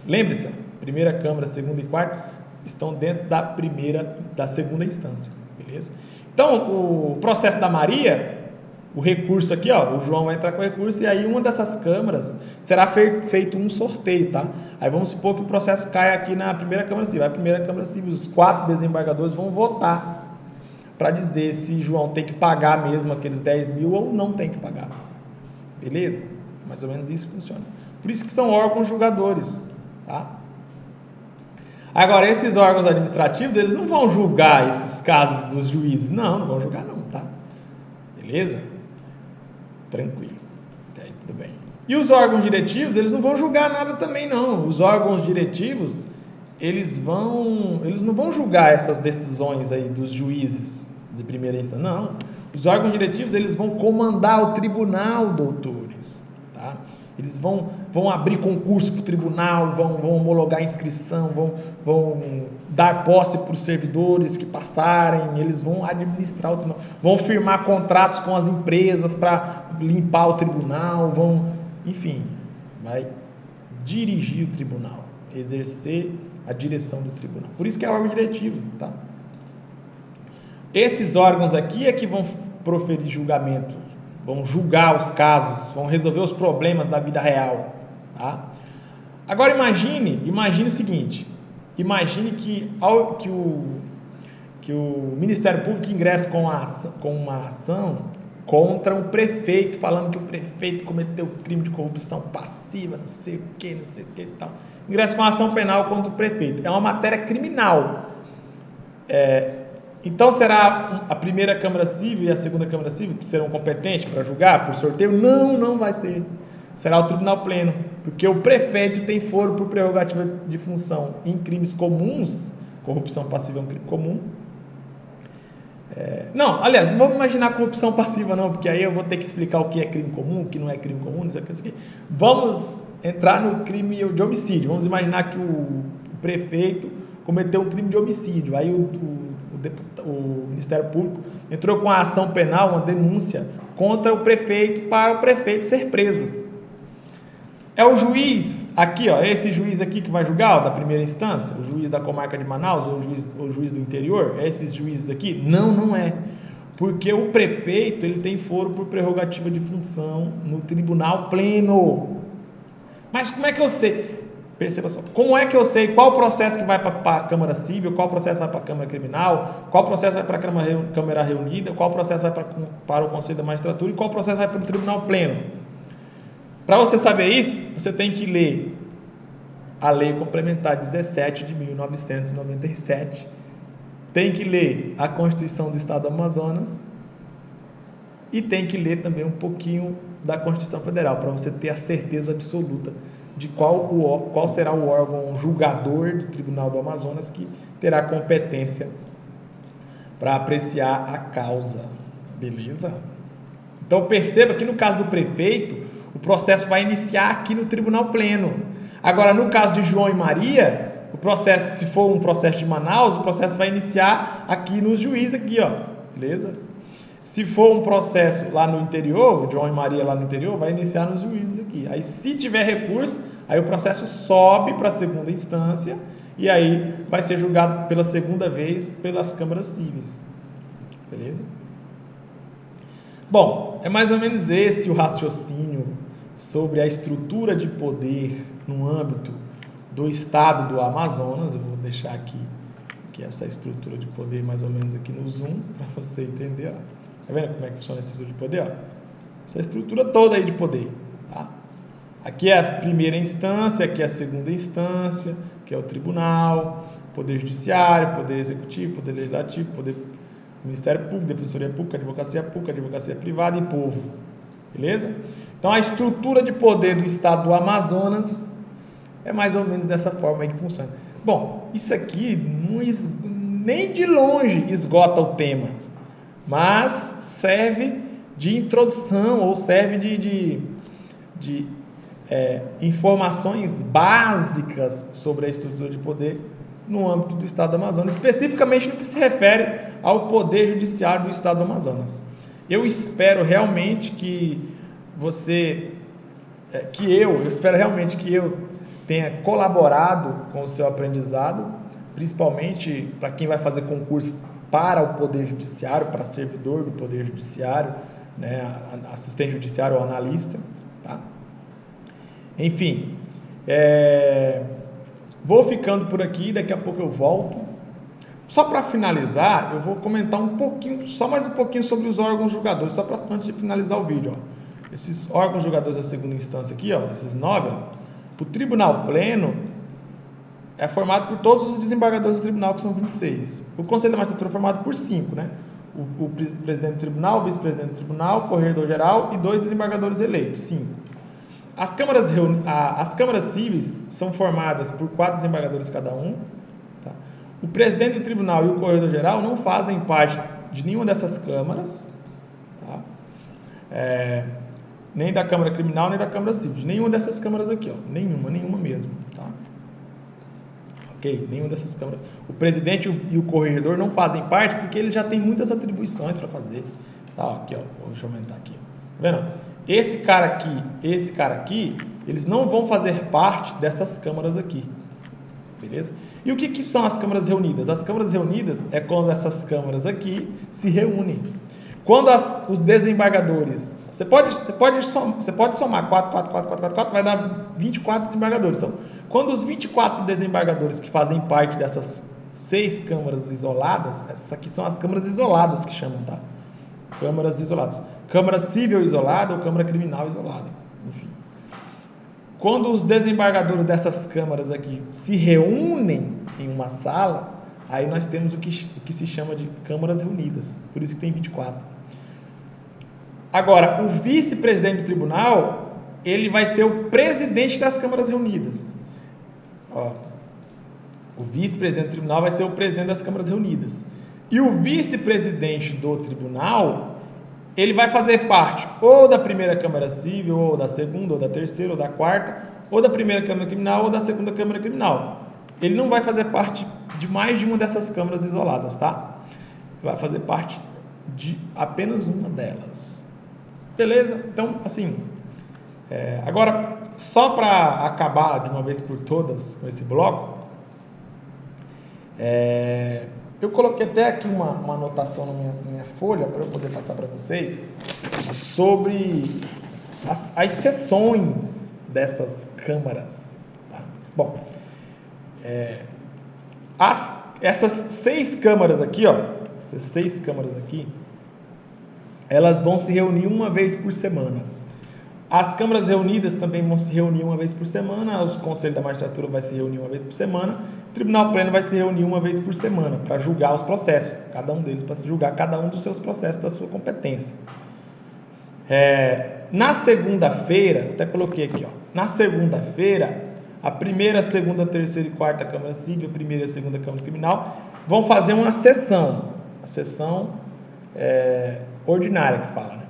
Lembre-se, primeira Câmara, segunda e quarta estão dentro da segunda instância, beleza? Então, o processo da Maria, o recurso aqui, ó, o João vai entrar com o recurso e aí uma dessas câmaras será feito um sorteio, tá? Aí vamos supor que o processo cai aqui na primeira Câmara Civil. A primeira Câmara Civil, os 4 desembargadores vão votar para dizer se João tem que pagar mesmo aqueles 10 mil ou não tem que pagar. Beleza? Mais ou menos isso que funciona. Por isso que são órgãos julgadores, tá? Agora, esses órgãos administrativos, eles não vão julgar esses casos dos juízes. Não vão julgar não, tá? Beleza? Tranquilo. Até aí tudo bem. E os órgãos diretivos, eles não vão julgar nada também não. Os órgãos diretivos, eles não vão julgar essas decisões aí dos juízes de primeira instância. Não. Os órgãos diretivos, eles vão comandar o tribunal, doutores, tá? Eles vão abrir concurso para o tribunal, vão homologar a inscrição, vão dar posse para os servidores que passarem, eles vão administrar o tribunal, vão firmar contratos com as empresas para limpar o tribunal, enfim, vai dirigir o tribunal, exercer a direção do tribunal. Por isso que é órgão diretivo, tá? Esses órgãos aqui é que vão proferir julgamento, vão julgar os casos, vão resolver os problemas da vida real, tá? Agora imagine o seguinte, imagine que o Ministério Público ingressa com uma ação contra um prefeito, falando que o prefeito cometeu crime de corrupção passiva, não sei o que e tal. Ingressa com uma ação penal contra o prefeito. É uma matéria criminal. Então será a primeira Câmara Civil e a segunda Câmara Civil que serão competentes para julgar por sorteio? Não vai ser. Será o Tribunal Pleno, porque o prefeito tem foro por prerrogativa de função em crimes comuns. Corrupção passiva é um crime comum. Não, aliás, não vamos imaginar corrupção passiva não, porque aí eu vou ter que explicar o que é crime comum, o que não é crime comum, isso aqui. Vamos entrar no crime de homicídio. Vamos imaginar que o prefeito cometeu um crime de homicídio. Aí o Ministério Público entrou com a ação penal, uma denúncia contra o prefeito, para o prefeito ser preso. É o juiz aqui, ó, esse juiz aqui que vai julgar, ó, da primeira instância, o juiz da comarca de Manaus, ou o juiz do interior, esses juízes aqui? Não é. Porque o prefeito, ele tem foro por prerrogativa de função no Tribunal Pleno. Mas como é que eu sei? Perceba só, como é que eu sei qual processo que vai para a Câmara Civil, qual processo vai para a Câmara Criminal, qual processo vai para a Câmara Reunida, qual processo vai para o Conselho da Magistratura e qual processo vai para o Tribunal Pleno? Para você saber isso, você tem que ler a Lei Complementar 17 de 1997, tem que ler a Constituição do Estado do Amazonas e tem que ler também um pouquinho da Constituição Federal, para você ter a certeza absoluta de qual será o órgão julgador do Tribunal do Amazonas que terá competência para apreciar a causa. Beleza? Então perceba que no caso do prefeito, o processo vai iniciar aqui no Tribunal Pleno. Agora, no caso de João e Maria, o processo, se for um processo de Manaus, o processo vai iniciar aqui nos juízes, aqui, ó. Beleza? Se for um processo lá no interior, João e Maria lá no interior, vai iniciar nos juízes aqui. Aí, se tiver recurso, aí o processo sobe para a segunda instância e aí vai ser julgado pela segunda vez pelas câmaras cíveis. Beleza? Bom, é mais ou menos esse o raciocínio sobre a estrutura de poder no âmbito do estado do Amazonas. Eu vou deixar aqui essa estrutura de poder mais ou menos aqui no Zoom, para você entender. Ó. Tá vendo como é que funciona a estrutura de poder? Ó? Essa estrutura toda aí de poder. Tá? Aqui é a primeira instância, aqui é a segunda instância, que é o tribunal, poder judiciário, poder executivo, poder legislativo, poder Ministério Público, Defensoria Pública, Advocacia Privada e Povo. Beleza? Então, a estrutura de poder do estado do Amazonas é mais ou menos dessa forma aí que funciona. Bom, isso aqui nem de longe esgota o tema, mas serve de introdução ou serve de informações básicas sobre a estrutura de poder no âmbito do Estado do Amazonas, especificamente no que se refere ao Poder Judiciário do Estado do Amazonas. Eu espero realmente que eu tenha colaborado com o seu aprendizado, principalmente para quem vai fazer concurso para o Poder Judiciário, para servidor do Poder Judiciário, né, assistente judiciário ou analista, tá? Enfim, vou ficando por aqui, daqui a pouco eu volto. Só para finalizar, eu vou comentar um pouquinho, só mais um pouquinho sobre os órgãos julgadores, só para antes de finalizar o vídeo, ó. Esses órgãos julgadores da segunda instância aqui, ó, esses 9, ó, o Tribunal Pleno é formado por todos os desembargadores do tribunal, que são 26. O Conselho da Magistratura é formado por 5, né? O presidente do tribunal, o vice-presidente do tribunal, o corregedor-geral e 2 desembargadores eleitos, 5. As câmaras cíveis são formadas por 4 desembargadores cada um. Tá? O presidente do tribunal e o corregedor-geral não fazem parte de nenhuma dessas câmaras, tá? Nem da Câmara Criminal, nem da Câmara Civil, de nenhuma dessas câmaras aqui, ó. Nenhuma mesmo, tá? Ok? Nenhuma dessas câmaras. O presidente e o corregedor não fazem parte porque eles já têm muitas atribuições para fazer. Tá? Aqui, ó. Deixa eu aumentar aqui. Tá vendo? Esse cara aqui, eles não vão fazer parte dessas câmaras aqui. Beleza? E o que são as câmaras reunidas? As câmaras reunidas é quando essas câmaras aqui se reúnem. Quando os desembargadores... Você pode somar 4, vai dar 24 desembargadores. Então, quando os 24 desembargadores que fazem parte dessas 6 câmaras isoladas, essas aqui são as câmaras isoladas que chamam, tá? Câmaras isoladas. Câmara Civil isolada ou Câmara Criminal isolada. Enfim. Quando os desembargadores dessas câmaras aqui se reúnem em uma sala, aí nós temos o que se chama de câmaras reunidas. Por isso que tem 24. Agora, o vice-presidente do tribunal, ele vai ser o presidente das câmaras reunidas. Ó, o vice-presidente do tribunal vai ser o presidente das câmaras reunidas. E o vice-presidente do tribunal, ele vai fazer parte ou da primeira Câmara Civil, ou da segunda, ou da terceira, ou da quarta, ou da primeira Câmara Criminal, ou da segunda Câmara Criminal. Ele não vai fazer parte de mais de uma dessas câmaras isoladas, tá? Ele vai fazer parte de apenas uma delas. Beleza? Então, assim, agora, só para acabar de uma vez por todas com esse bloco, eu coloquei até aqui uma anotação na minha folha para eu poder passar para vocês sobre as sessões dessas câmaras. Tá? Bom, essas 6 câmaras aqui, ó, essas 6 câmaras aqui, elas vão se reunir uma vez por semana. As câmaras reunidas também vão se reunir uma vez por semana, os conselhos da magistratura vai se reunir uma vez por semana, o Tribunal Pleno vai se reunir uma vez por semana para julgar os processos, cada um deles para julgar cada um dos seus processos da sua competência. Na segunda-feira, até coloquei aqui, ó, na segunda-feira, a primeira, segunda, terceira e quarta Câmara Civil, a primeira e a segunda Câmara Criminal, vão fazer uma sessão, a sessão ordinária que fala, né?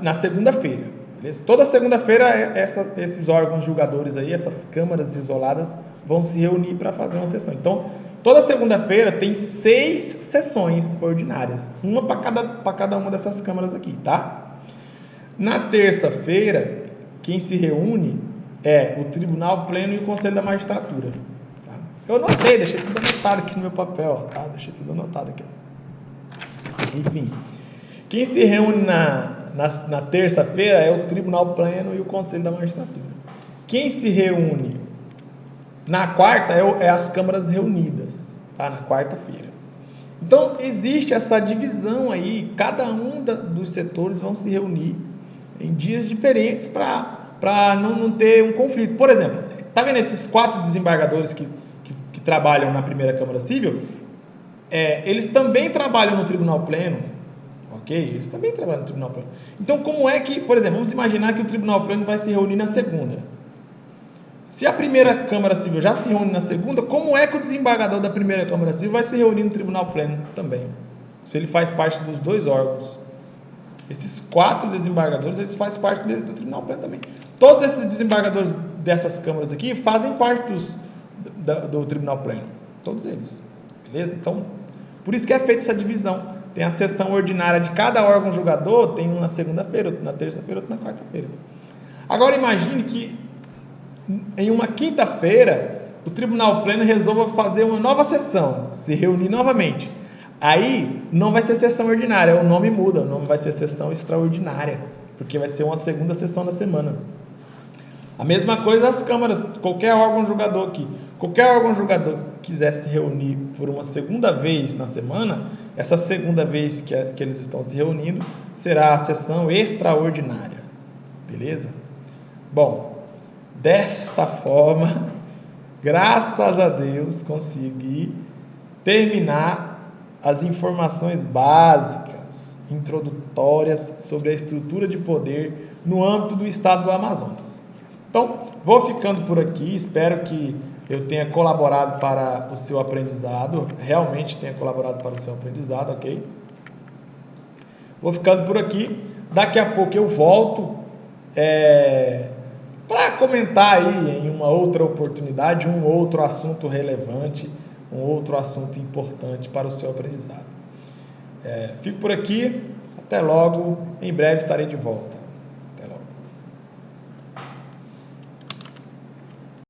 Na segunda-feira, beleza? Toda segunda-feira esses órgãos julgadores aí, essas câmaras isoladas vão se reunir para fazer uma sessão. Então, toda segunda-feira tem 6 sessões ordinárias, uma para cada uma dessas câmaras aqui, tá? Na terça-feira, quem se reúne é o Tribunal Pleno e o Conselho da Magistratura. Tá? Eu anotei, deixei tudo anotado aqui no meu papel, tá? Deixei tudo anotado aqui. Enfim, quem se reúne na terça-feira é o Tribunal Pleno e o Conselho da Magistratura. Quem se reúne na quarta é as câmaras reunidas, tá? Na quarta-feira. Então, existe essa divisão aí, cada um dos setores vão se reunir em dias diferentes para não ter um conflito. Por exemplo, tá vendo esses 4 desembargadores que trabalham na primeira Câmara Civil? Eles também trabalham no Tribunal Pleno, ok? Eles também trabalham no Tribunal Pleno. Então, como é que, por exemplo, vamos imaginar que o Tribunal Pleno vai se reunir na segunda. Se a primeira Câmara Civil já se reúne na segunda, como é que o desembargador da primeira Câmara Civil vai se reunir no Tribunal Pleno também? se ele faz parte dos dois órgãos. Esses 4 desembargadores, eles fazem parte do Tribunal Pleno também. Todos esses desembargadores dessas câmaras aqui fazem parte do Tribunal Pleno. Todos eles. Beleza? Então, por isso que é feita essa divisão. Tem a sessão ordinária de cada órgão julgador, tem um na segunda-feira, outro na terça-feira, outro na quarta-feira. Agora imagine que em uma quinta-feira o Tribunal Pleno resolva fazer uma nova sessão, se reunir novamente. Aí não vai ser sessão ordinária, o nome muda, o nome vai ser sessão extraordinária, porque vai ser uma segunda sessão da semana. A mesma coisa as câmaras, qualquer órgão julgador aqui. Qualquer órgão julgador que quiser se reunir por uma segunda vez na semana, essa segunda vez que eles estão se reunindo será a sessão extraordinária. Beleza? Bom, desta forma, graças a Deus, consegui terminar as informações básicas, introdutórias sobre a estrutura de poder no âmbito do estado do Amazonas. Então, vou ficando por aqui, espero que eu tenha colaborado para o seu aprendizado, realmente tenha colaborado para o seu aprendizado, ok? Vou ficando por aqui, daqui a pouco eu volto para comentar aí em uma outra oportunidade, um outro assunto relevante, um outro assunto importante para o seu aprendizado. Fico por aqui, até logo, em breve estarei de volta.